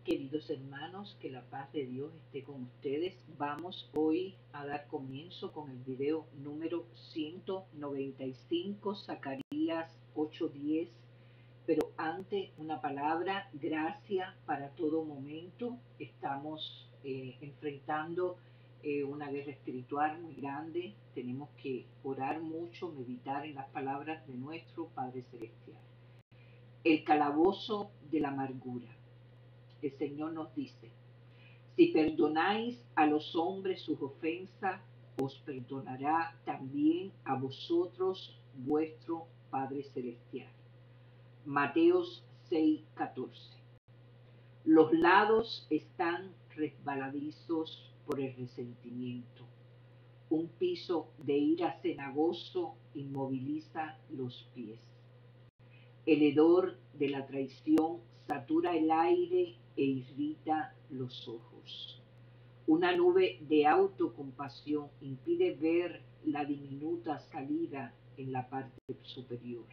Queridos hermanos, que la paz de Dios esté con ustedes. Vamos hoy a dar comienzo con el video número 195, Zacarías 8:10. Pero antes, una palabra, gracia para todo momento. Estamos enfrentando una guerra espiritual muy grande. Tenemos que orar mucho, meditar en las palabras de nuestro Padre Celestial. El calabozo de la amargura. El Señor nos dice: si perdonáis a los hombres sus ofensas, os perdonará también a vosotros vuestro Padre Celestial. Mateos 6:14. Los lados están resbaladizos por el resentimiento. Un piso de ira cenagoso inmoviliza los pies. El hedor de la traición satura el aire e irrita los ojos. Una nube de autocompasión impide ver la diminuta salida en la parte superior.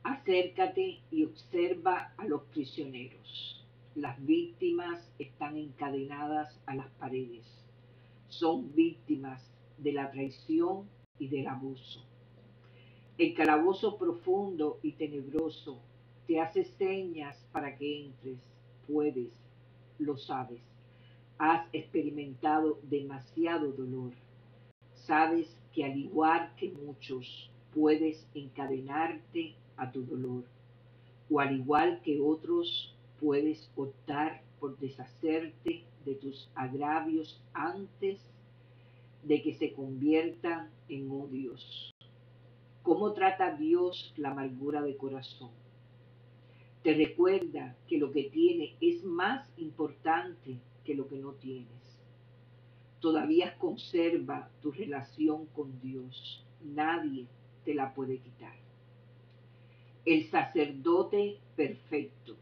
Acércate y observa a los prisioneros. Las víctimas están encadenadas a las paredes. Son víctimas de la traición y del abuso. El calabozo profundo y tenebroso te hace señas para que entres. Puedes, lo sabes. Has experimentado demasiado dolor. Sabes que al igual que muchos, puedes encadenarte a tu dolor. O al igual que otros, puedes optar por deshacerte de tus agravios antes de que se conviertan en odios. ¿Cómo trata Dios la amargura de corazón? Te recuerda que lo que tienes es más importante que lo que no tienes. Todavía conserva tu relación con Dios. Nadie te la puede quitar. El sacerdote perfecto.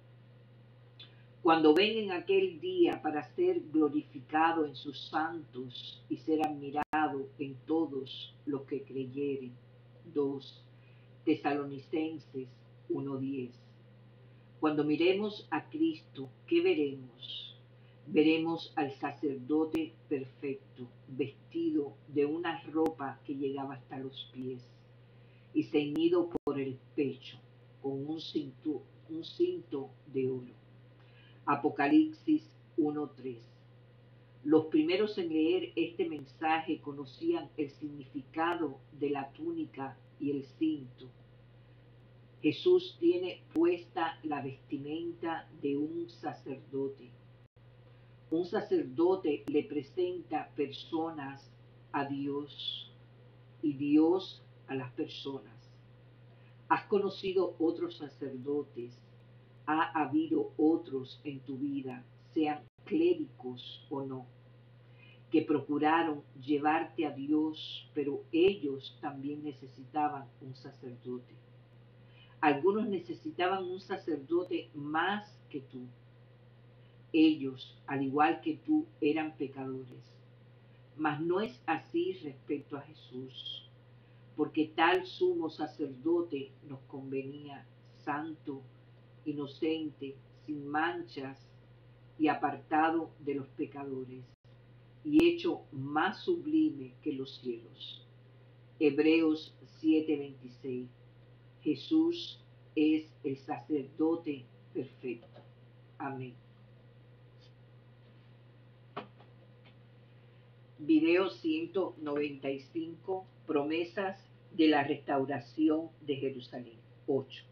Cuando ven en aquel día para ser glorificado en sus santos y ser admirado en todos los que creyeren. 2 Tesalonicenses 1:10. Cuando miremos a Cristo, ¿qué veremos? Veremos al sacerdote perfecto, vestido de una ropa que llegaba hasta los pies y ceñido por el pecho con un cinto de oro. Apocalipsis 1:3. Los primeros en leer este mensaje conocían el significado de la túnica y el cinto. Jesús tiene puesta la vestimenta de un sacerdote. Un sacerdote le presenta personas a Dios y Dios a las personas. ¿Has conocido otros sacerdotes? ¿Ha habido otros en tu vida, sean clérigos o no, que procuraron llevarte a Dios, pero ellos también necesitaban un sacerdote? Algunos necesitaban un sacerdote más que tú. Ellos, al igual que tú, eran pecadores. Mas no es así respecto a Jesús, porque tal sumo sacerdote nos convenía, santo, inocente, sin manchas y apartado de los pecadores, y hecho más sublime que los cielos. Hebreos 7:26. Jesús es el sacerdote perfecto. Amén. Video 195, promesas de la restauración de Jerusalén. 8.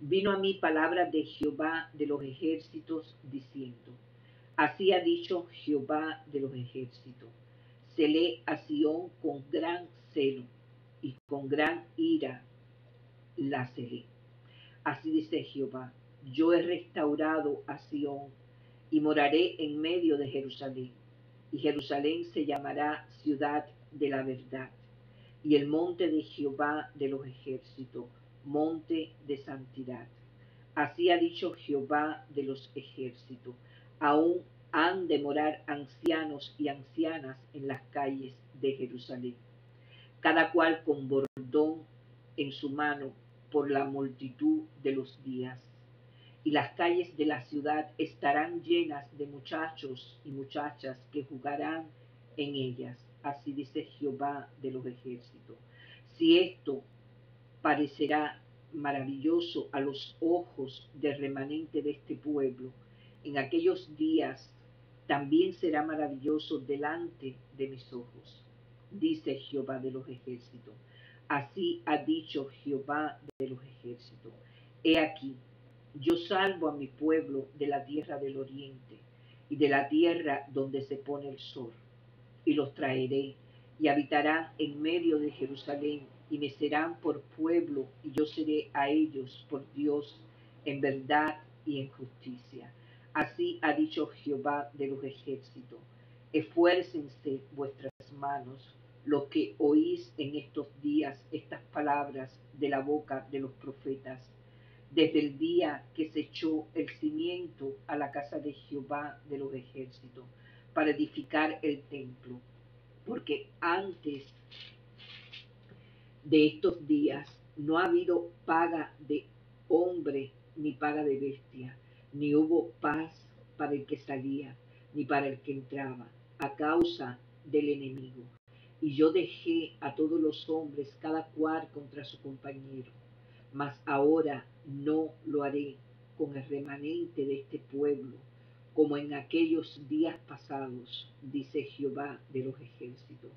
Vino a mí palabra de Jehová de los ejércitos, diciendo: así ha dicho Jehová de los ejércitos, celé a Sión con gran celo, y con gran ira la celé. Así dice Jehová: yo he restaurado a Sión, y moraré en medio de Jerusalén. Y Jerusalén se llamará ciudad de la verdad, y el monte de Jehová de los ejércitos, monte de santidad. Así ha dicho Jehová de los ejércitos: aún han de morar ancianos y ancianas en las calles de Jerusalén, cada cual con bordón en su mano por la multitud de los días. y las calles de la ciudad estarán llenas de muchachos y muchachas que jugarán en ellas. Así dice Jehová de los ejércitos. Si esto parecerá maravilloso a los ojos del remanente de este pueblo, en aquellos días también será maravilloso delante de mis ojos, dice Jehová de los ejércitos. Así ha dicho Jehová de los ejércitos. He aquí, yo salvo a mi pueblo de la tierra del oriente y de la tierra donde se pone el sol, y los traeré y habitarán en medio de Jerusalén y me serán por pueblo y yo seré a ellos por Dios en verdad y en justicia. Así ha dicho Jehová de los ejércitos. Esfuércense vuestras manos, los que oís en estos días estas palabras de la boca de los profetas, desde el día que se echó el cimiento a la casa de Jehová de los ejércitos, para edificar el templo, porque antes de estos días no ha habido paga de hombre ni paga de bestia, ni hubo paz para el que salía, ni para el que entraba, a causa del enemigo. Y yo dejé a todos los hombres cada cual contra su compañero, mas ahora no lo haré con el remanente de este pueblo, como en aquellos días pasados, dice Jehová de los ejércitos,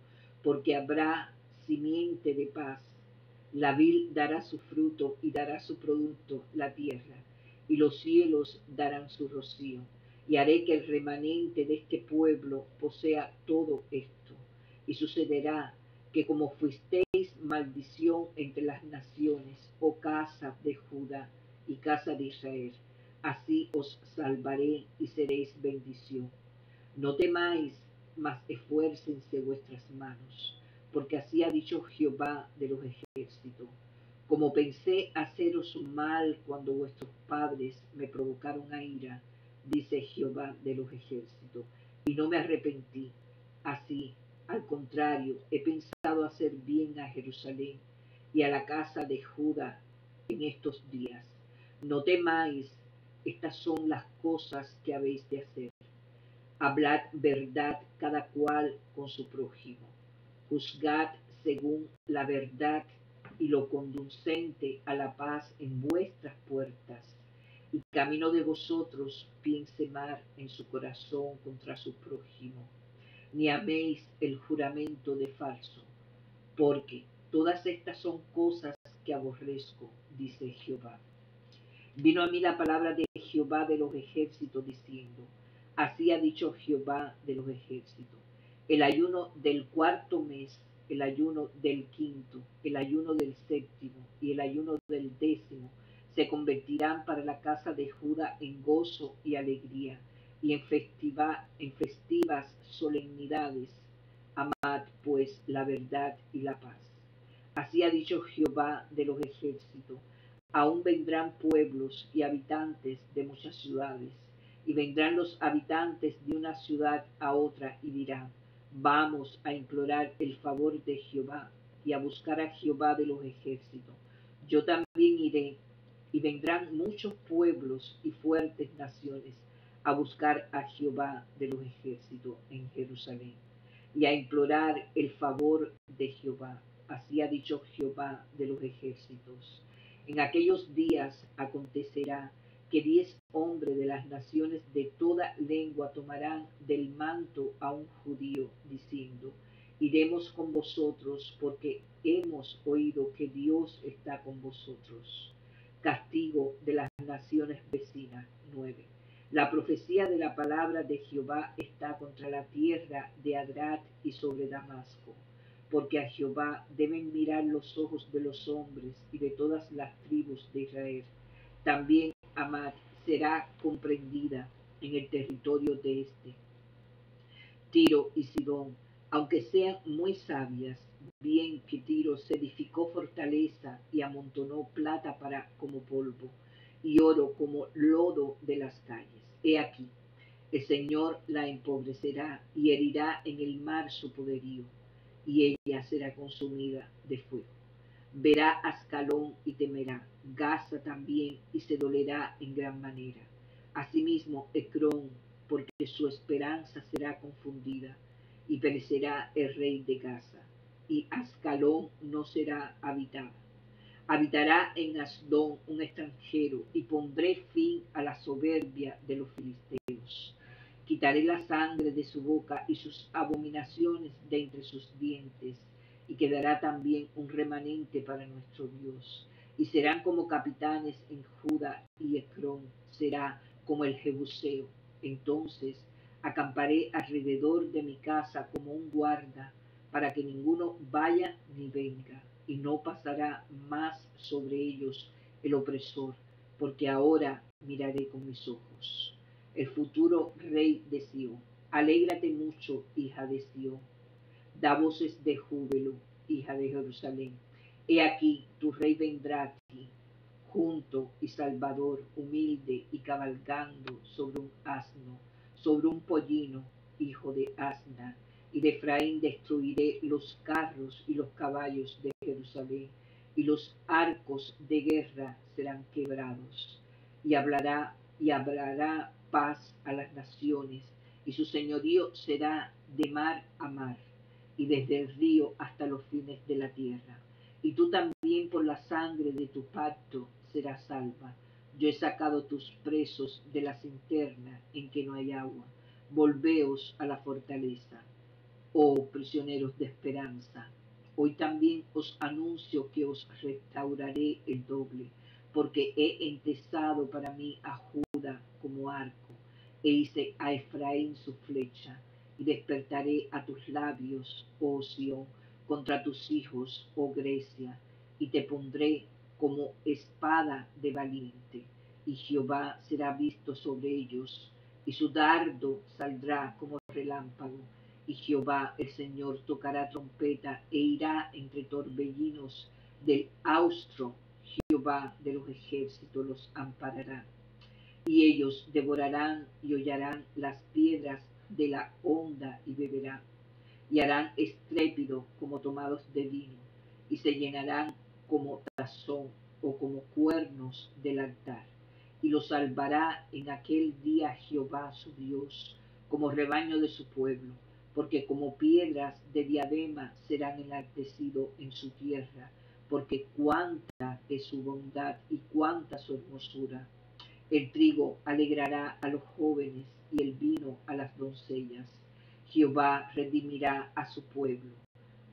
porque habrá simiente de paz. La vid dará su fruto y dará su producto la tierra, y los cielos darán su rocío, y haré que el remanente de este pueblo posea todo esto. Y sucederá que como fuisteis maldición entre las naciones, oh casa de Judá y casa de Israel, así os salvaré y seréis bendición. No temáis, mas esfuércense vuestras manos, porque así ha dicho Jehová de los ejércitos. Como pensé haceros mal cuando vuestros padres me provocaron a ira, dice Jehová de los ejércitos, y no me arrepentí. Así, al contrario, he pensado hacer bien a Jerusalén y a la casa de Judá en estos días. No temáis, estas son las cosas que habéis de hacer. Hablad verdad cada cual con su prójimo. Juzgad según la verdad y lo conducente a la paz en vuestras puertas. Y camino de vosotros piense mal en su corazón contra su prójimo. Ni améis el juramento de falso, porque todas estas son cosas que aborrezco, dice Jehová. Vino a mí la palabra de Jehová de los ejércitos diciendo, así ha dicho Jehová de los ejércitos, el ayuno del cuarto mes, el ayuno del quinto, el ayuno del séptimo y el ayuno del décimo se convertirán para la casa de Judá en gozo y alegría, y en festivas solemnidades. Amad pues la verdad y la paz. Así ha dicho Jehová de los ejércitos. Aún vendrán pueblos y habitantes de muchas ciudades, y vendrán los habitantes de una ciudad a otra y dirán, vamos a implorar el favor de Jehová y a buscar a Jehová de los ejércitos. Yo también iré, y vendrán muchos pueblos y fuertes naciones a buscar a Jehová de los ejércitos en Jerusalén, y a implorar el favor de Jehová. Así ha dicho Jehová de los ejércitos. En aquellos días acontecerá que 10 hombres de las naciones de toda lengua tomarán del manto a un judío, diciendo, iremos con vosotros porque hemos oído que Dios está con vosotros. Castigo de las naciones vecinas. 9. La profecía de la palabra de Jehová está contra la tierra de Adrat y sobre Damasco, porque a Jehová deben mirar los ojos de los hombres y de todas las tribus de Israel. También Amad será comprendida en el territorio de este. Tiro y Sidón, aunque sean muy sabias, bien que Tiro se edificó fortaleza y amontonó plata para como polvo y oro como lodo de las calles. He aquí, el Señor la empobrecerá y herirá en el mar su poderío, y ella será consumida de fuego. Verá Ascalón y temerá, Gaza también y se dolerá en gran manera. Asimismo, Ecrón, porque su esperanza será confundida, y perecerá el rey de Gaza, y Ascalón no será habitada. Habitará en Asdón un extranjero, y pondré fin a la soberbia de los filisteos. Quitaré la sangre de su boca y sus abominaciones de entre sus dientes, y quedará también un remanente para nuestro Dios. Y serán como capitanes en Judá, y Ecrón será como el Jebuseo. Entonces acamparé alrededor de mi casa como un guarda, para que ninguno vaya ni venga, y no pasará más sobre ellos el opresor, porque ahora miraré con mis ojos. El futuro rey de Sión. Alégrate mucho, hija de Sión. Da voces de júbilo, hija de Jerusalén. He aquí, tu rey vendrá a ti, junto y salvador, humilde y cabalgando sobre un asno, sobre un pollino, hijo de asna. Y de Efraín destruiré los carros y los caballos de Jerusalén, y los arcos de guerra serán quebrados. Y hablará paz a las naciones, y su señorío será de mar a mar, y desde el río hasta los fines de la tierra. Y tú también por la sangre de tu pacto serás salva. Yo he sacado tus presos de la cisterna en que no hay agua. Volveos a la fortaleza, oh prisioneros de esperanza. Hoy también os anuncio que os restauraré el doble, porque he entesado para mí a Judá como arco, e hice a Efraín su flecha, y despertaré a tus labios, oh Sión, contra tus hijos, oh Grecia, y te pondré como espada de valiente, y Jehová será visto sobre ellos, y su dardo saldrá como relámpago, y Jehová el Señor tocará trompeta e irá entre torbellinos del austro. Jehová de los ejércitos los amparará. Y ellos devorarán y hollarán las piedras de la honda y beberán. Y harán estrépito como tomados de vino, y se llenarán como tazón o como cuernos del altar. Y los salvará en aquel día Jehová su Dios, como rebaño de su pueblo, porque como piedras de diadema serán enaltecidos en su tierra, porque cuánta es su bondad y cuánta su hermosura. El trigo alegrará a los jóvenes y el vino a las doncellas. Jehová redimirá a su pueblo.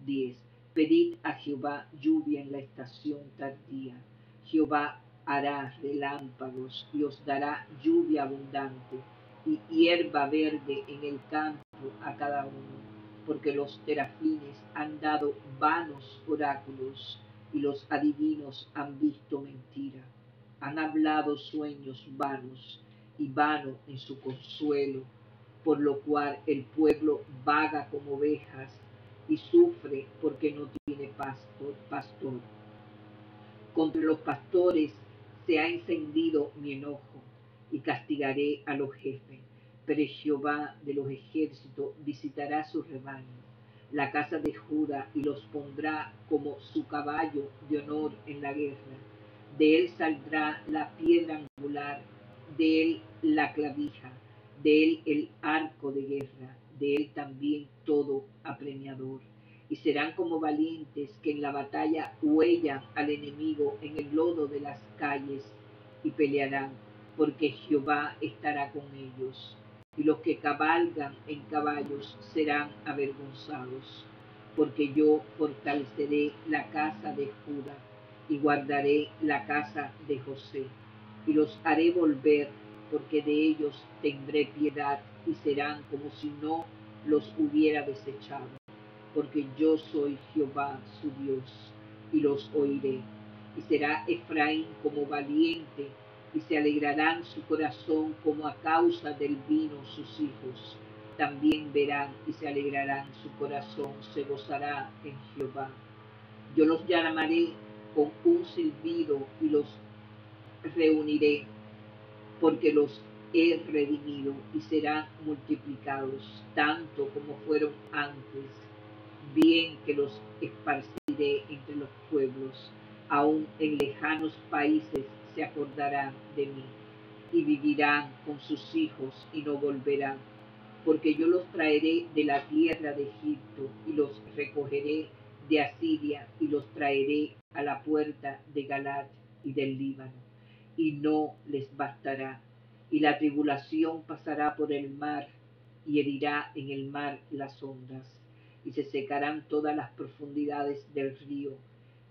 10. Pedid a Jehová lluvia en la estación tardía. Jehová hará relámpagos y os dará lluvia abundante y hierba verde en el campo a cada uno, porque los terafines han dado vanos oráculos y los adivinos han visto mentira. Han hablado sueños vanos y vano en su consuelo, por lo cual el pueblo vaga como ovejas y sufre porque no tiene pastor. Contra los pastores se ha encendido mi enojo y castigaré a los jefes. Pero Jehová de los ejércitos visitará su rebaño, la casa de Judá, y los pondrá como su caballo de honor en la guerra. De él saldrá la piedra angular, de él la clavija, de él el arco de guerra, de él también todo apremiador. Y serán como valientes que en la batalla huellan al enemigo en el lodo de las calles, y pelearán, porque Jehová estará con ellos. Y los que cabalgan en caballos serán avergonzados, porque yo fortaleceré la casa de Judá y guardaré la casa de José, y los haré volver, porque de ellos tendré piedad, y serán como si no los hubiera desechado, porque yo soy Jehová su Dios, y los oiré. Y será Efraín como valiente, y se alegrarán su corazón como a causa del vino sus hijos. También verán y se alegrarán su corazón, se gozará en Jehová. Yo los llamaré con un silbido y los reuniré, porque los he redimido y serán multiplicados tanto como fueron antes. bien que los esparciré entre los pueblos, aun en lejanos países se acordarán de mí, y vivirán con sus hijos y no volverán, porque yo los traeré de la tierra de Egipto y los recogeré de Asiria y los traeré a la puerta de Galaad y del Líbano, y no les bastará. Y la tribulación pasará por el mar y herirá en el mar las ondas, y se secarán todas las profundidades del río,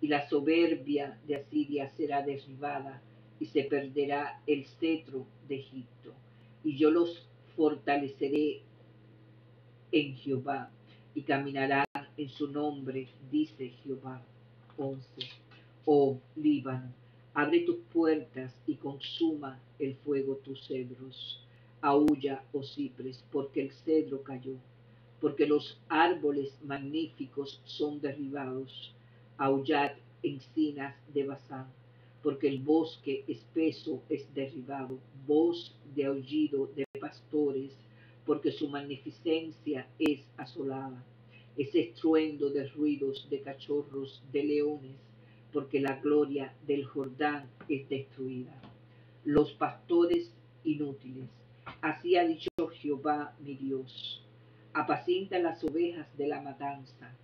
y la soberbia de Asiria será derribada, y se perderá el cetro de Egipto. Y yo los fortaleceré en Jehová, y caminarán en su nombre, dice Jehová. 11. Oh Líbano, abre tus puertas y consuma el fuego tus cedros. Aúlla, oh cipres, porque el cedro cayó, porque los árboles magníficos son derribados. Aullad, encinas de Basán, porque el bosque espeso es derribado. Voz de aullido de pastores, porque su magnificencia es asolada. Ese estruendo de ruidos de cachorros, de leones, porque la gloria del Jordán es destruida. Los pastores inútiles. Así ha dicho Jehová mi Dios. Apacienta las ovejas de la matanza,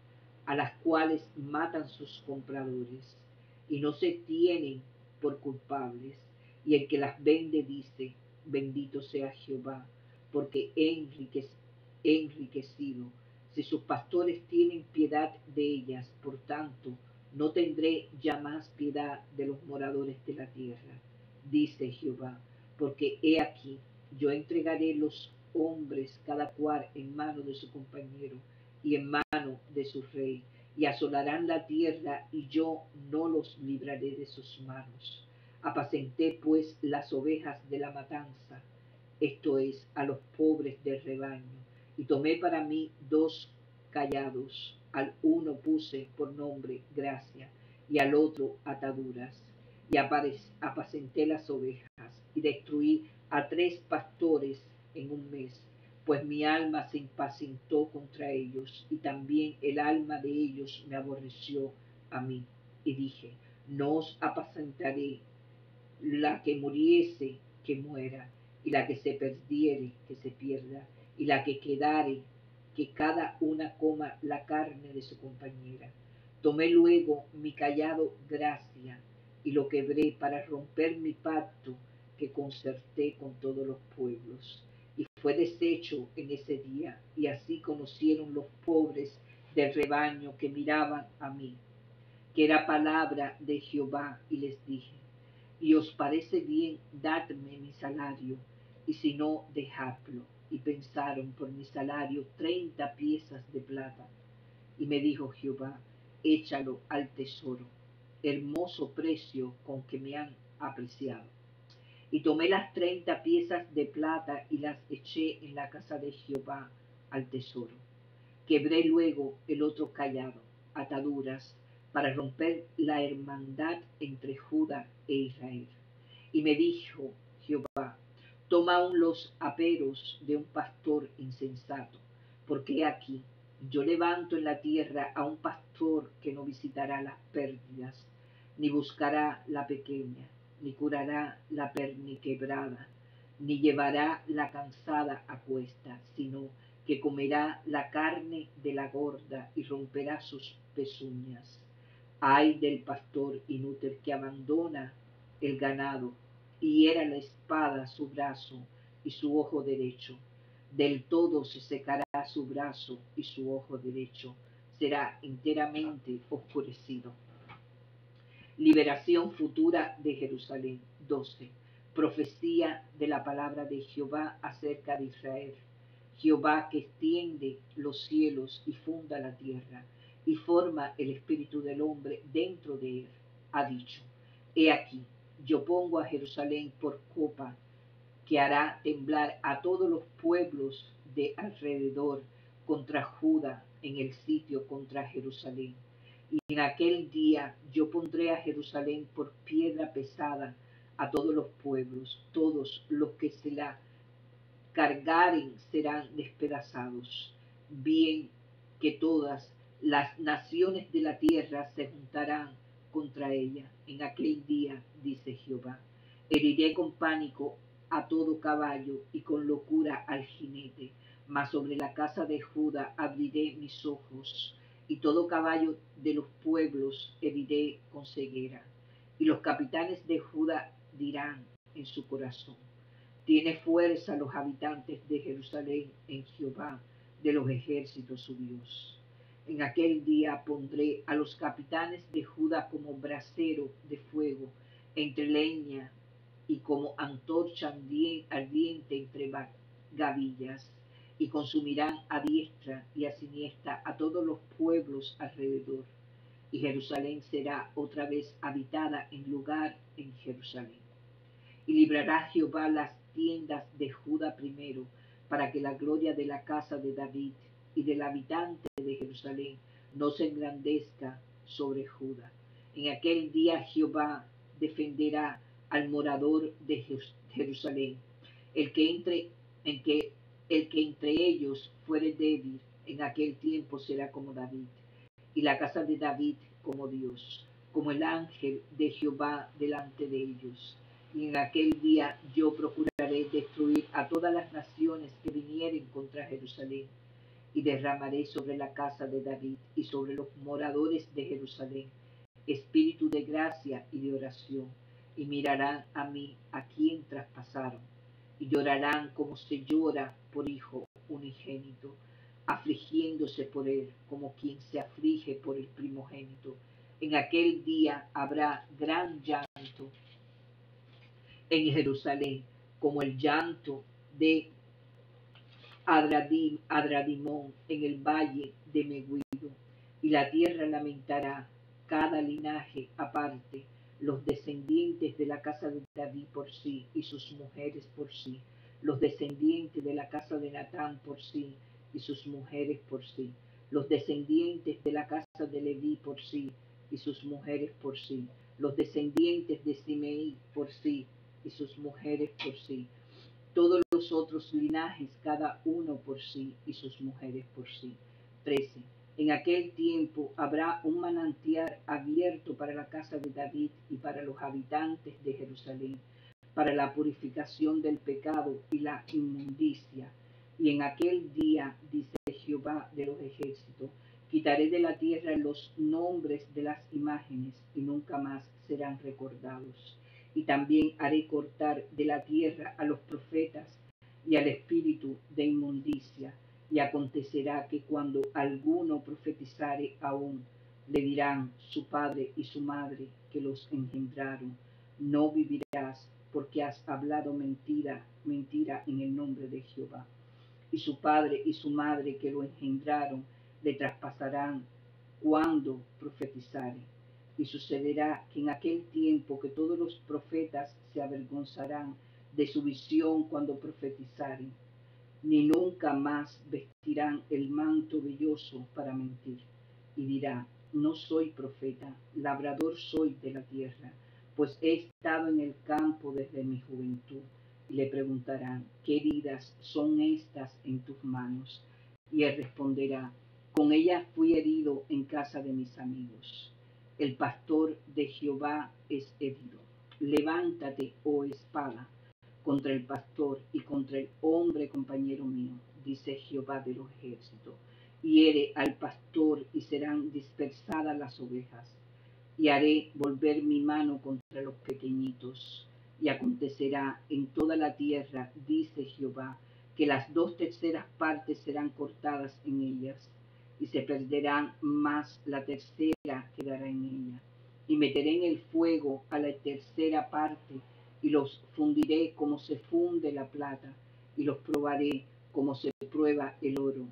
a las cuales matan sus compradores, y no se tienen por culpables. Y el que las vende dice, bendito sea Jehová, porque he enriquecido. Si sus pastores tienen piedad de ellas, por tanto, no tendré ya más piedad de los moradores de la tierra, dice Jehová, porque he aquí, yo entregaré los hombres cada cual en mano de su compañero y en mano de su rey, y asolarán la tierra, y yo no los libraré de sus manos. Apacenté pues las ovejas de la matanza, esto es, a los pobres del rebaño, y tomé para mí 2 callados, al uno puse por nombre gracia, y al otro ataduras, y apacenté las ovejas, y destruí a 3 pastores en un mes, pues mi alma se impacientó contra ellos, y también el alma de ellos me aborreció a mí. Y dije, no os apacentaré, la que muriese, que muera, y la que se perdiere, que se pierda, y la que quedare, que cada una coma la carne de su compañera. Tomé luego mi callado gracia, y lo quebré para romper mi pacto que concerté con todos los pueblos. Y fue deshecho en ese día, y así conocieron los pobres del rebaño que miraban a mí, que era palabra de Jehová, y les dije, y os parece bien, dadme mi salario, y si no, dejadlo. Y pensaron por mi salario 30 piezas de plata. Y me dijo Jehová, échalo al tesoro, hermoso precio con que me han apreciado. Y tomé las 30 piezas de plata y las eché en la casa de Jehová al tesoro. Quebré luego el otro callado, ataduras, para romper la hermandad entre Judá e Israel. Y me dijo Jehová, toma aún los aperos de un pastor insensato, porque aquí yo levanto en la tierra a un pastor que no visitará las pérdidas, ni buscará la pequeña, ni curará la perniquebrada, ni llevará la cansada a cuesta, sino que comerá la carne de la gorda y romperá sus pezuñas. Ay del pastor inútil que abandona el ganado y hiera la espada su brazo y su ojo derecho. Del todo se secará su brazo y su ojo derecho será enteramente oscurecido. Liberación futura de Jerusalén. 12. Profecía de la palabra de Jehová acerca de Israel. Jehová que extiende los cielos y funda la tierra y forma el espíritu del hombre dentro de él, ha dicho, he aquí, yo pongo a Jerusalén por copa que hará temblar a todos los pueblos de alrededor contra Judá en el sitio contra Jerusalén. Y en aquel día yo pondré a Jerusalén por piedra pesada a todos los pueblos, todos los que se la cargaren serán despedazados, bien que todas Las naciones de la tierra se juntarán contra ella en aquel día, dice Jehová. Heriré con pánico a todo caballo y con locura al jinete, mas sobre la casa de Judá abriré mis ojos, y todo caballo de los pueblos heriré con ceguera. Y los capitanes de Judá dirán en su corazón: tiene fuerza los habitantes de Jerusalén en Jehová de los ejércitos su Dios. En aquel día pondré a los capitanes de Judá como brasero de fuego entre leña y como antorcha ardiente entre gavillas, y consumirán a diestra y a siniestra a todos los pueblos alrededor. Y Jerusalén será otra vez habitada en lugar en Jerusalén. Y librará Jehová las tiendas de Judá primero, para que la gloria de la casa de David y del habitante de Jerusalén no se engrandezca sobre Judá. En aquel día Jehová defenderá al morador de Jerusalén. El que entre ellos fuere débil, en aquel tiempo será como David, y la casa de David como Dios, como el ángel de Jehová delante de ellos. Y en aquel día yo procuraré destruir a todas las naciones que vinieren contra Jerusalén, y derramaré sobre la casa de David y sobre los moradores de Jerusalén espíritu de gracia y de oración, y mirarán a mí a quien traspasaron, y llorarán como se llora por hijo unigénito, afligiéndose por él como quien se aflige por el primogénito. En aquel día habrá gran llanto en Jerusalén, como el llanto de Adradimón en el valle de Megiddo, y la tierra lamentará cada linaje aparte, los descendientes de la casa de David por sí y sus mujeres por sí, los descendientes de la casa de Natán por sí y sus mujeres por sí, los descendientes de la casa de Leví por sí y sus mujeres por sí, los descendientes de Simeí por sí y sus mujeres por sí, todos los otros linajes, cada uno por sí y sus mujeres por sí. 13. En aquel tiempo habrá un manantial abierto para la casa de David y para los habitantes de Jerusalén, para la purificación del pecado y la inmundicia. Y en aquel día, dice Jehová de los ejércitos, quitaré de la tierra los nombres de las imágenes y nunca más serán recordados. Y también haré cortar de la tierra a los profetas y al espíritu de inmundicia. Y acontecerá que cuando alguno profetizare aún, le dirán su padre y su madre que los engendraron: no vivirás, porque has hablado mentira en el nombre de Jehová. Y su padre y su madre que lo engendraron le traspasarán cuando profetizare. Y sucederá que en aquel tiempo que todos los profetas se avergonzarán de su visión cuando profetizaren, ni nunca más vestirán el manto velloso para mentir. Y dirá: no soy profeta, labrador soy de la tierra, pues he estado en el campo desde mi juventud. Y le preguntarán: ¿qué heridas son estas en tus manos? Y él responderá: con ellas fui herido en casa de mis amigos. El pastor de Jehová es herido. Levántate, oh espada, contra el pastor y contra el hombre compañero mío, dice Jehová de los ejércitos. Hiere al pastor y serán dispersadas las ovejas. Y haré volver mi mano contra los pequeñitos. Y acontecerá en toda la tierra, dice Jehová, que las 2/3 partes serán cortadas en ellas, y se perderán, más la tercera quedará en ella. Y meteré en el fuego a la tercera parte, y los fundiré como se funde la plata, y los probaré como se prueba el oro.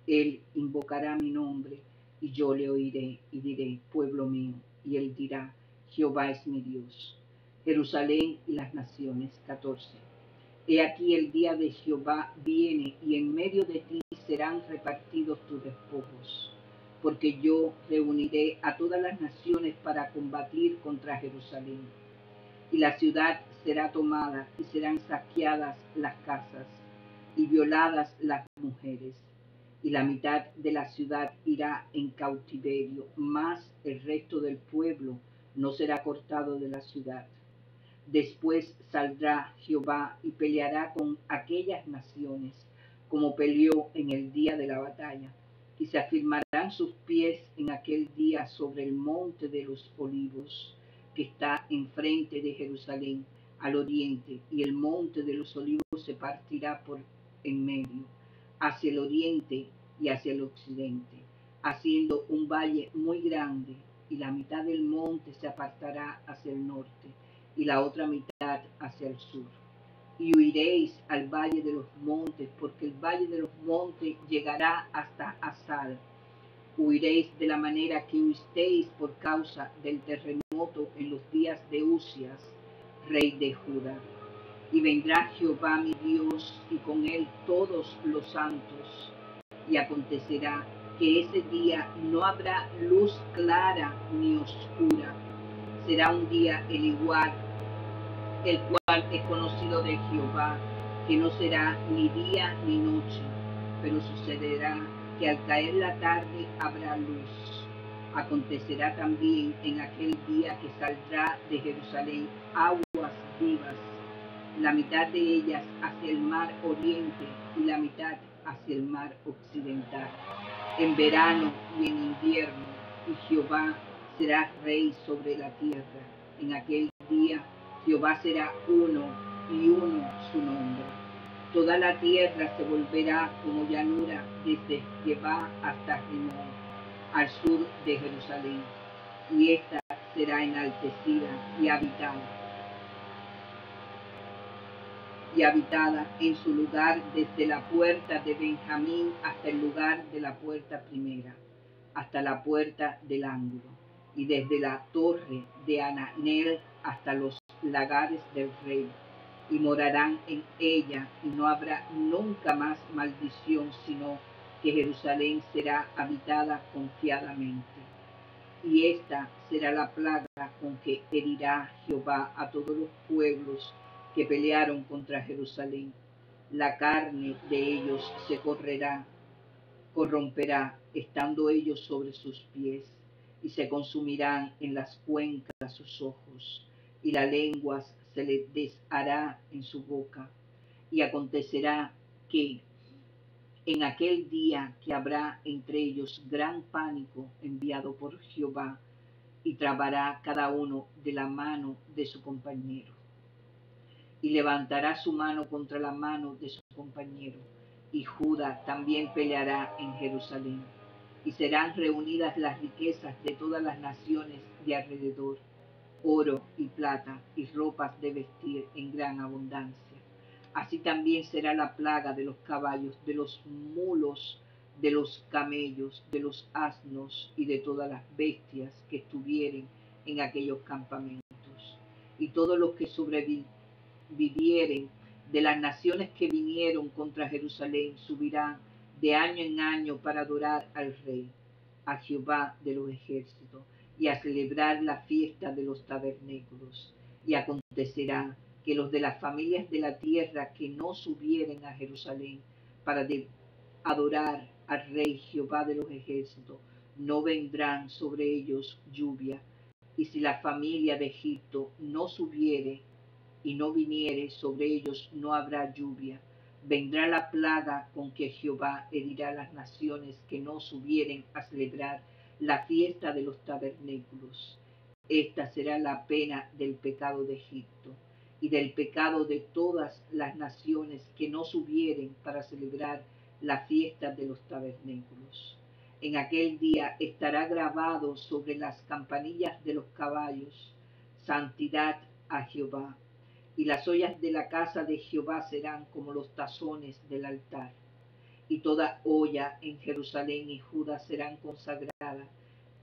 Él invocará mi nombre, y yo le oiré, y diré: pueblo mío. Y él dirá: Jehová es mi Dios. Jerusalén y las naciones. 14. He aquí el día de Jehová viene, y en medio de ti serán repartidos tus despojos, porque yo reuniré a todas las naciones para combatir contra Jerusalén. Y la ciudad será tomada, y serán saqueadas las casas, y violadas las mujeres. y la mitad de la ciudad irá en cautiverio, mas el resto del pueblo no será cortado de la ciudad. Después saldrá Jehová y peleará con aquellas naciones, como peleó en el día de la batalla, y se afirmarán sus pies en aquel día sobre el monte de los olivos, que está enfrente de Jerusalén, al oriente, y el monte de los olivos se partirá por en medio, hacia el oriente y hacia el occidente, haciendo un valle muy grande, y la mitad del monte se apartará hacia el norte, y la otra mitad hacia el sur. Y huiréis al valle de los montes, porque el valle de los montes llegará hasta Asal. Huiréis de la manera que huisteis por causa del terremoto en los días de Usías, rey de Judá. Y vendrá Jehová mi Dios, y con él todos los santos. Y acontecerá que ese día no habrá luz clara ni oscura. Será un día el cual es conocido de Jehová, que no será ni día ni noche, pero sucederá que al caer la tarde habrá luz. Acontecerá también en aquel día que saldrá de Jerusalén aguas vivas, la mitad de ellas hacia el mar oriente y la mitad hacia el mar occidental, en verano y en invierno, y Jehová será rey sobre la tierra. En aquel día Jehová será uno y uno su nombre. Toda la tierra se volverá como llanura desde Jebá hasta Rimón, al sur de Jerusalén, y ésta será enaltecida y habitada en su lugar desde la puerta de Benjamín hasta el lugar de la puerta primera, hasta la puerta del ángulo, y desde la torre de Ananel hasta los lagares del rey, y morarán en ella, y no habrá nunca más maldición, sino que Jerusalén será habitada confiadamente. Y esta será la plaga con que herirá Jehová a todos los pueblos que pelearon contra Jerusalén. La carne de ellos se corromperá, estando ellos sobre sus pies, y se consumirán en las cuencas sus ojos, y la lengua se les deshará en su boca. Y acontecerá que en aquel día que habrá entre ellos gran pánico enviado por Jehová, y trabará cada uno de la mano de su compañero, y levantará su mano contra la mano de su compañero, y Judá también peleará en Jerusalén, y serán reunidas las riquezas de todas las naciones de alrededor, oro y plata y ropas de vestir en gran abundancia. Así también será la plaga de los caballos, de los mulos, de los camellos, de los asnos y de todas las bestias que estuvieren en aquellos campamentos. Y todos los que sobrevivieren de las naciones que vinieron contra Jerusalén subirán de año en año para adorar al Rey, a Jehová de los ejércitos, y a celebrar la fiesta de los tabernáculos. Y acontecerá que los de las familias de la tierra que no subieren a Jerusalén para adorar al Rey Jehová de los ejércitos, no vendrán sobre ellos lluvia. Y si la familia de Egipto no subiere y no viniere sobre ellos, no habrá lluvia. Vendrá la plaga con que Jehová herirá las naciones que no subieren a celebrar la fiesta de los tabernáculos. Esta será la pena del pecado de Egipto y del pecado de todas las naciones que no subieren para celebrar la fiesta de los tabernáculos. En aquel día estará grabado sobre las campanillas de los caballos: santidad a Jehová. Y las ollas de la casa de Jehová serán como los tazones del altar. Y toda olla en Jerusalén y Judá serán consagradas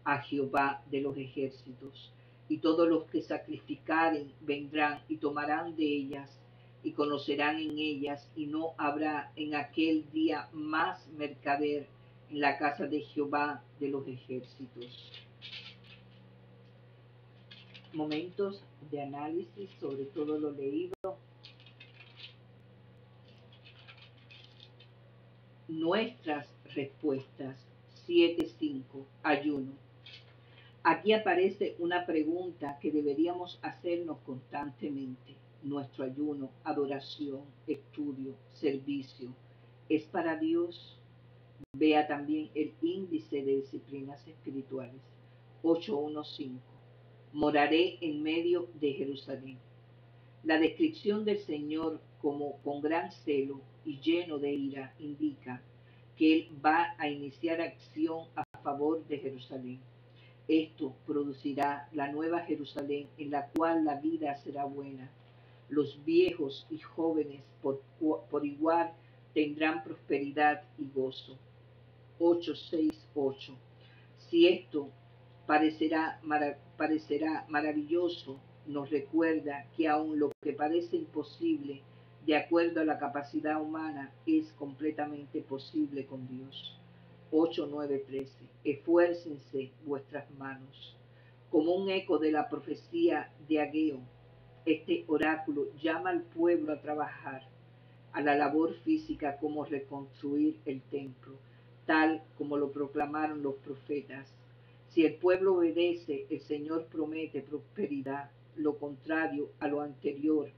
a Jehová de los ejércitos. Y todos los que sacrificaren vendrán y tomarán de ellas, y conocerán en ellas, y no habrá en aquel día más mercader en la casa de Jehová de los ejércitos. Momentos de análisis sobre todo lo leído. Nuestras respuestas. 7.5. Ayuno. Aquí aparece una pregunta que deberíamos hacernos constantemente. ¿Nuestro ayuno, adoración, estudio, servicio es para Dios? Vea también el índice de disciplinas espirituales. 8.1.5. Moraré en medio de Jerusalén. La descripción del Señor como con gran celo y lleno de ira indica que Él va a iniciar acción a favor de Jerusalén. Esto producirá la nueva Jerusalén en la cual la vida será buena. Los viejos y jóvenes por igual tendrán prosperidad y gozo. 8.6.8. Si esto parecerá maravilloso, nos recuerda que aun lo que parece imposible, de acuerdo a la capacidad humana, es completamente posible con Dios. 8.9.13. Esfuércense vuestras manos. Como un eco de la profecía de Ageo, este oráculo llama al pueblo a trabajar a la labor física como reconstruir el templo, tal como lo proclamaron los profetas. Si el pueblo obedece, el Señor promete prosperidad, lo contrario a lo anterior,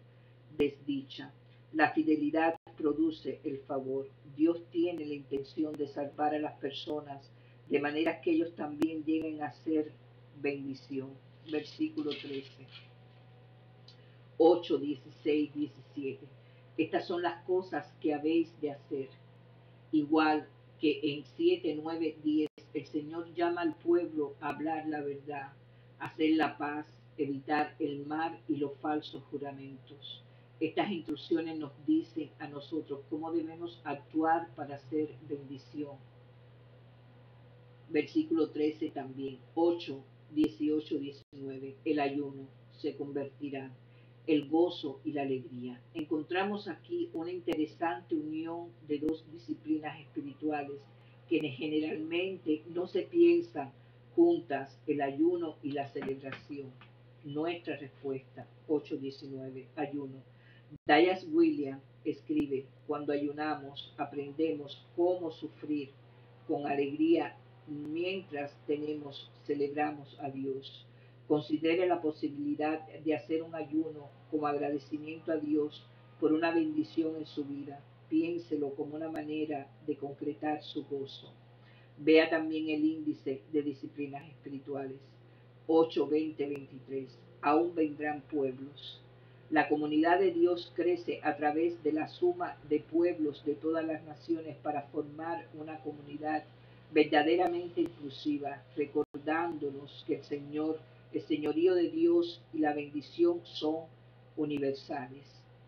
desdicha. La fidelidad produce el favor. Dios tiene la intención de salvar a las personas de manera que ellos también lleguen a ser bendición. Versículo 13. 8, 16, 17. Estas son las cosas que habéis de hacer. Igual que en 7, 9, 10, el Señor llama al pueblo a hablar la verdad, hacer la paz, evitar el mal y los falsos juramentos. Estas instrucciones nos dicen a nosotros cómo debemos actuar para hacer bendición. Versículo 13 también. 8, 18, 19. El ayuno se convertirá el gozo y la alegría. Encontramos aquí una interesante unión de dos disciplinas espirituales que generalmente no se piensan juntas, el ayuno y la celebración. Nuestra respuesta, 8.19, ayuno. Dallas Williams escribe, cuando ayunamos aprendemos cómo sufrir con alegría mientras celebramos a Dios. Considere la posibilidad de hacer un ayuno como agradecimiento a Dios por una bendición en su vida. Piénselo como una manera de concretar su gozo. Vea también el índice de disciplinas espirituales. 8, 20, 23. Aún vendrán pueblos. La comunidad de Dios crece a través de la suma de pueblos de todas las naciones para formar una comunidad verdaderamente inclusiva, recordándonos que el señorío de Dios y la bendición son universales.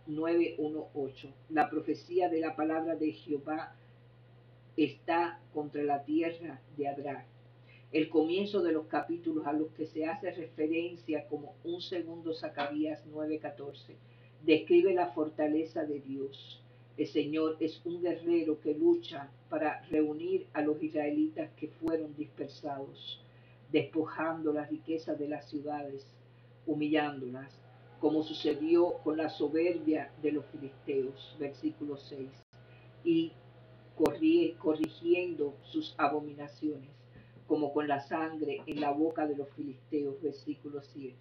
9.1.8. La profecía de la palabra de Jehová está contra la tierra de Adrar. El comienzo de los capítulos a los que se hace referencia como un segundo Zacarías 9:14 describe la fortaleza de Dios. El Señor es un guerrero que lucha para reunir a los israelitas que fueron dispersados, despojando la riqueza de las ciudades, humillándolas, como sucedió con la soberbia de los filisteos, versículo 6, y corrigiendo sus abominaciones, como con la sangre en la boca de los filisteos, versículo 7.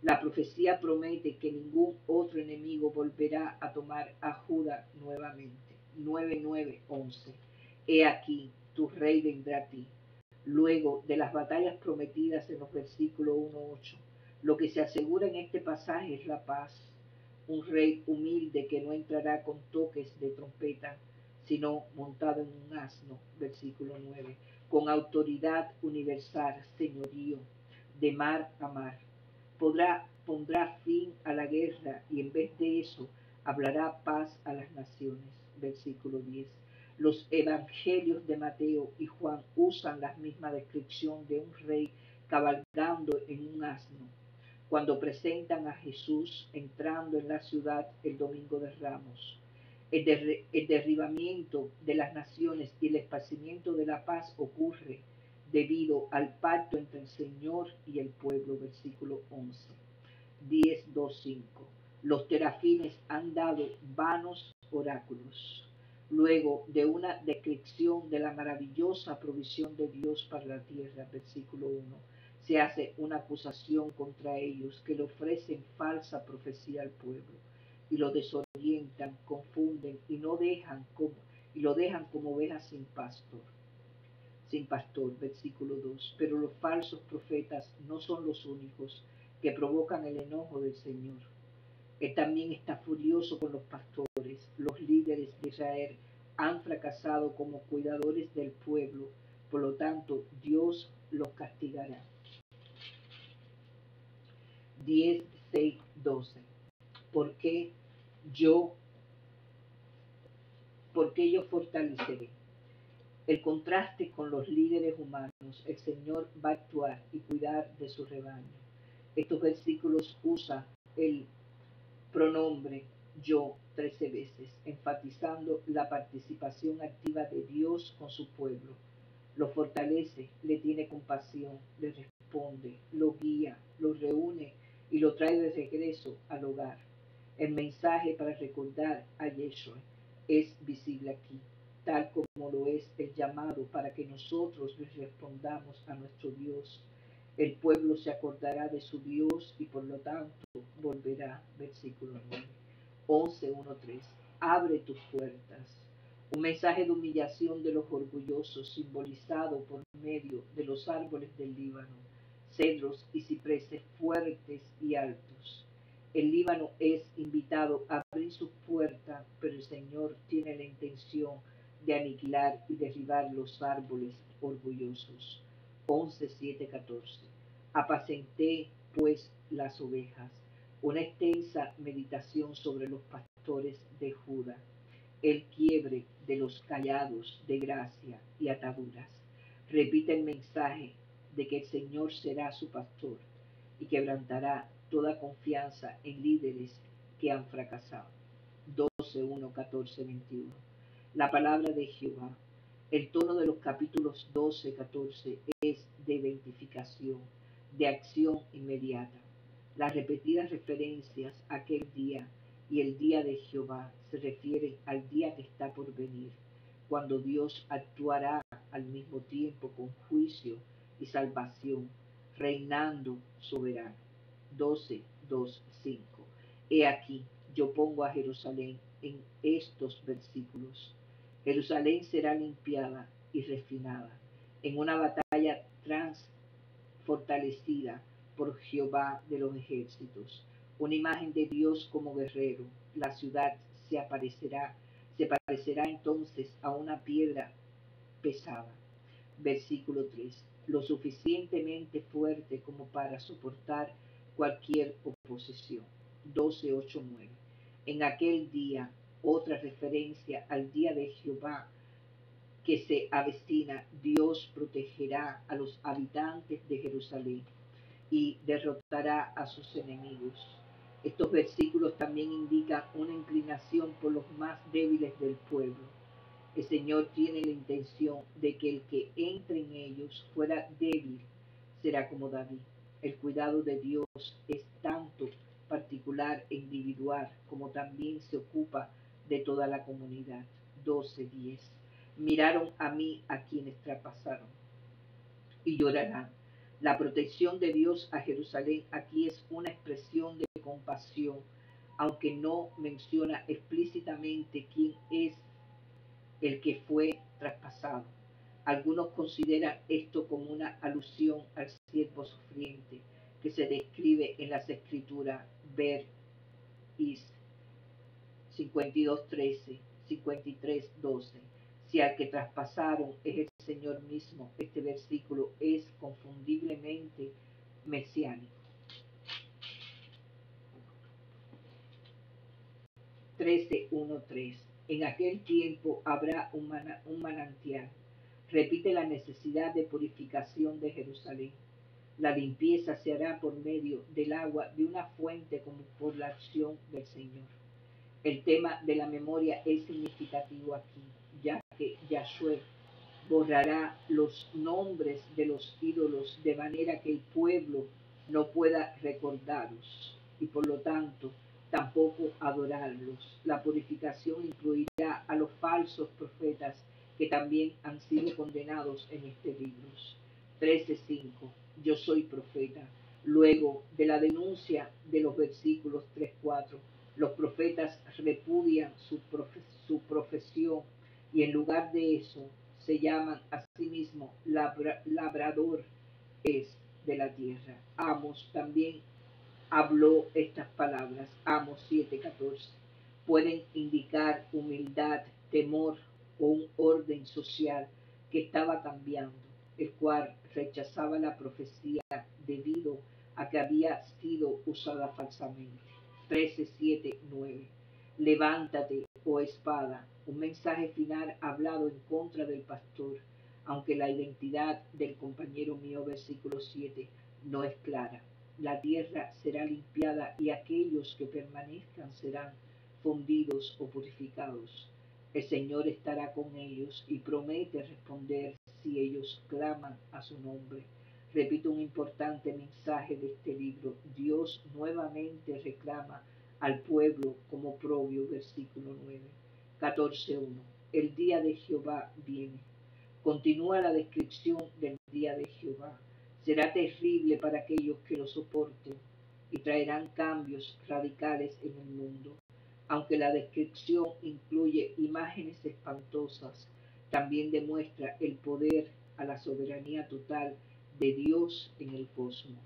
La profecía promete que ningún otro enemigo volverá a tomar a Judá nuevamente. 9:9-11. He aquí, tu rey vendrá a ti. Luego de las batallas prometidas en los versículos 1-8, lo que se asegura en este pasaje es la paz. Un rey humilde que no entrará con toques de trompeta, sino montado en un asno, versículo 9, con autoridad universal, señorío, de mar a mar. Pondrá fin a la guerra y en vez de eso hablará paz a las naciones, versículo 10. Los evangelios de Mateo y Juan usan la misma descripción de un rey cabalgando en un asno, cuando presentan a Jesús entrando en la ciudad el domingo de Ramos. El derribamiento de las naciones y el esparcimiento de la paz ocurre debido al pacto entre el Señor y el pueblo, versículo 11. 10:2-5. Los terafines han dado vanos oráculos. Luego de una descripción de la maravillosa provisión de Dios para la tierra, versículo 1, se hace una acusación contra ellos que le ofrecen falsa profecía al pueblo y lo desorientan, confunden y lo dejan como ovejas sin pastor, versículo 2. Pero los falsos profetas no son los únicos que provocan el enojo del Señor. Él también está furioso con los pastores. Los líderes de Israel han fracasado como cuidadores del pueblo, por lo tanto Dios los castigará. 10, 6, 12. Porque yo fortaleceré. El contraste con los líderes humanos, el Señor va a actuar y cuidar de su rebaño. Estos versículos usan el pronombre yo 13 veces, enfatizando la participación activa de Dios con su pueblo. Lo fortalece, le tiene compasión, le responde, lo guía, lo reúne y lo trae de regreso al hogar. El mensaje para recordar a Yeshua es visible aquí, tal como lo es el llamado para que nosotros les respondamos a nuestro Dios. El pueblo se acordará de su Dios y por lo tanto volverá. Versículo 9. 11:1-3. Abre tus puertas. Un mensaje de humillación de los orgullosos, simbolizado por medio de los árboles del Líbano, cedros y cipreses fuertes y altos. El Líbano es invitado a abrir sus puertas, pero el Señor tiene la intención de aniquilar y derribar los árboles orgullosos. 11:7-14. Apacenté pues las ovejas. Una extensa meditación sobre los pastores de Judá. El quiebre de los callados de gracia y ataduras. Repite el mensaje de que el Señor será su pastor y quebrantará toda confianza en líderes que han fracasado. 12:1, 14, 21. La palabra de Jehová. El tono de los capítulos 12, 14 es de identificación, de acción inmediata. Las repetidas referencias a aquel día y el día de Jehová se refieren al día que está por venir, cuando Dios actuará al mismo tiempo con juicio y salvación, reinando soberano. 12, 2, 5. He aquí, yo pongo a Jerusalén en estos versículos. Jerusalén será limpiada y refinada en una batalla fortalecida por Jehová de los ejércitos. Una imagen de Dios como guerrero. La ciudad se parecerá entonces a una piedra pesada. Versículo 3. Lo suficientemente fuerte como para soportar cualquier oposición. 12, 8, 9. En aquel día, otra referencia al día de Jehová que se avecina, Dios protegerá a los habitantes de Jerusalén y derrotará a sus enemigos. Estos versículos también indican una inclinación por los más débiles del pueblo. El Señor tiene la intención de que el que entre en ellos fuera débil será como David. El cuidado de Dios es tanto particular e individual como también se ocupa de toda la comunidad. 12:10. Miraron a mí a quienes traspasaron y llorarán. La protección de Dios a Jerusalén aquí es una expresión de compasión, aunque no menciona explícitamente quién es el que fue traspasado. Algunos consideran esto como una alusión al siervo sufriente que se describe en las escrituras Ver Is 52:13, 53:12. Si al que traspasaron es el Señor mismo, este versículo es confundiblemente mesiánico. 13:1-3. En aquel tiempo habrá un manantial. Repite la necesidad de purificación de Jerusalén. La limpieza se hará por medio del agua de una fuente como por la acción del Señor. El tema de la memoria es significativo aquí, ya que Yahshua borrará los nombres de los ídolos de manera que el pueblo no pueda recordarlos y por lo tanto tampoco adorarlos. La purificación incluirá a los falsos profetas que también han sido condenados en este libro. 13:5. Yo soy profeta. Luego de la denuncia de los versículos 3-4, los profetas repudian su profesión y en lugar de eso se llaman a sí mismos labradores de la tierra. Amos también habló estas palabras. Amos 7:14. Pueden indicar humildad, temor o un orden social que estaba cambiando, el cual rechazaba la profecía debido a que había sido usada falsamente. 13:7-9. Levántate, oh espada, un mensaje final hablado en contra del pastor, aunque la identidad del compañero mío, versículo 7, no es clara. La tierra será limpiada y aquellos que permanezcan serán fundidos o purificados. El Señor estará con ellos y promete responder si ellos claman a su nombre. Repito un importante mensaje de este libro. Dios nuevamente reclama al pueblo como propio, versículo 9. 14:1. El día de Jehová viene. Continúa la descripción del día de Jehová. Será terrible para aquellos que lo soporten y traerán cambios radicales en el mundo. Aunque la descripción incluye imágenes espantosas, también demuestra el poder a la soberanía total de Dios en el cosmos.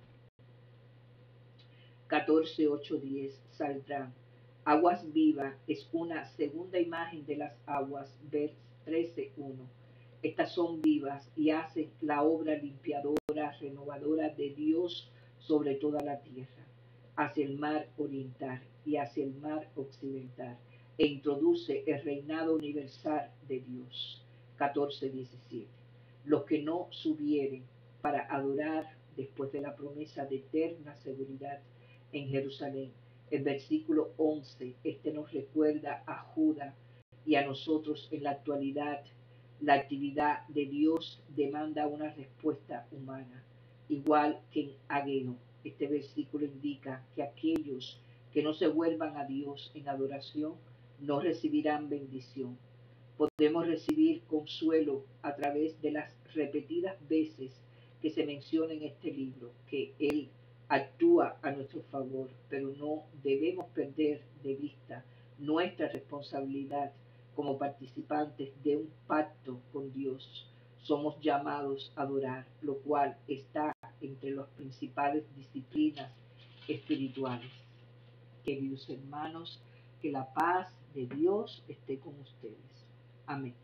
14:8-10. Saldrán. Aguas vivas es una segunda imagen de las aguas, vers 13:1. Estas son vivas y hacen la obra limpiadora, renovadora de Dios sobre toda la tierra, hacia el mar oriental y hacia el mar occidental, e introduce el reinado universal de Dios. 14:17. Los que no subieren para adorar después de la promesa de eterna seguridad en Jerusalén. El versículo 11, nos recuerda a Judá y a nosotros en la actualidad. La actividad de Dios demanda una respuesta humana, igual que en Ageo. Este versículo indica que aquellos que no se vuelvan a Dios en adoración no recibirán bendición. Podemos recibir consuelo a través de las repetidas veces que se menciona en este libro, que Él actúa a nuestro favor, pero no debemos perder de vista nuestra responsabilidad como participantes de un pacto con Dios. Somos llamados a adorar, lo cual está entre las principales disciplinas espirituales. Queridos hermanos, que la paz de Dios esté con ustedes. Amén.